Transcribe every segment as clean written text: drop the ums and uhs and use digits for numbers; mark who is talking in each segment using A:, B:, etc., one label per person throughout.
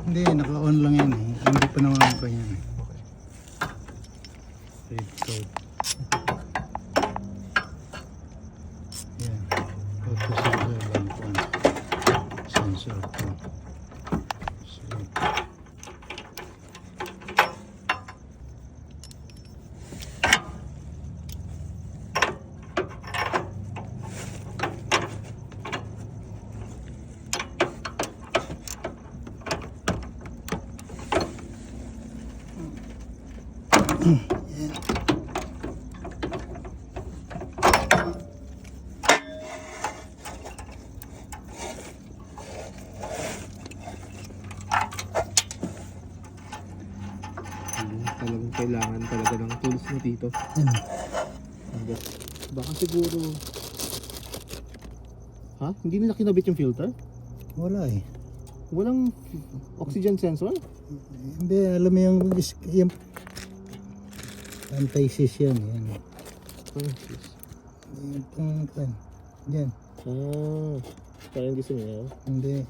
A: Hindi, naka-on lang yan eh. Hindi pa naman pa yan eh. Read code. Yan. Auto sensor lang po. Sensor po.
B: Talagang kailangan talaga ng tools mo dito. Baka siguro... Ha? Hindi nila kinabit yung filter?
A: Wala eh.
B: Walang oxygen sensor?
A: Hindi, alam mo yung anti-seize yan. Yan. Yung pang yan.
B: Ah, parang gusto niya.
A: Hindi.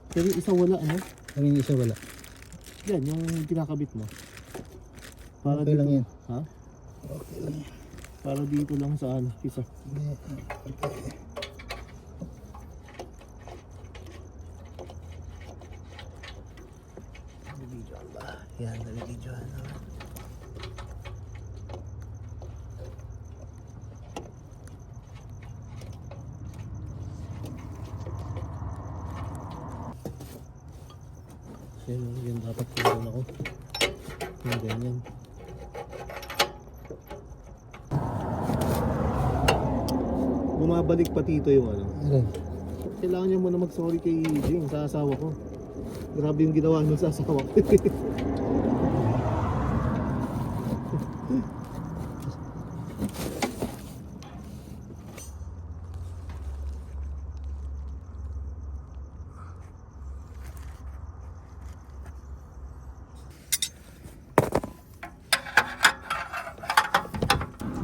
B: Pero isa wala, ano?
A: Ano yung isa wala?
B: Yan, yung kinakabit mo. Para
A: Okay
B: dito,
A: lang yan.
B: ha?
A: Okay lang yan.
B: Para dito lang sa ano, isa.
A: Hindi. Okay.
B: Nabibidyoan ba? Yan, nabibidyoan. Yan dapat kung ako. Yung ganyan. Bumabalik pa dito yung ano.
A: Ayan.
B: Kailangan niya muna mag-sorry kay Jing sa asawa ko. Grabe yung ginawa nun sa asawa ko.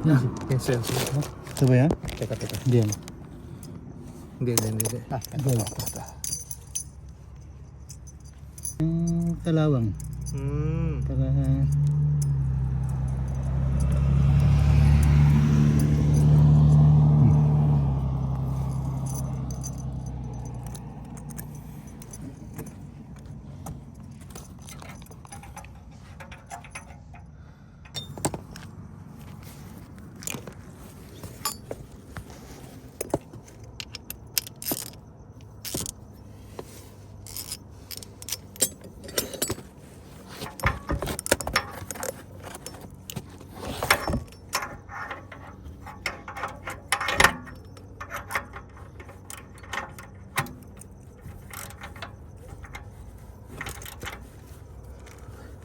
A: Yan.
B: Yung sensor.
A: Ito ba yan?
B: Teka.
A: Hindi yan.
B: Hindi.
A: Ito ba? Yung kalawang. Para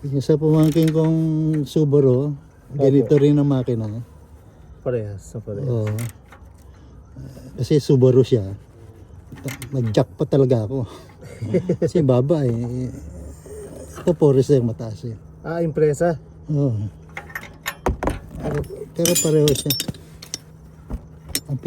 A: yung sa pamangkin kong Subaru, ganito rin ang makina.
B: Parehas.
A: Oo. Kasi Subaru siya. Nag-jack pa talaga ako. Kasi baba eh. Ito Forester mataas eh.
B: Ah, Impreza.
A: Oo. Pero pareho siya. Ang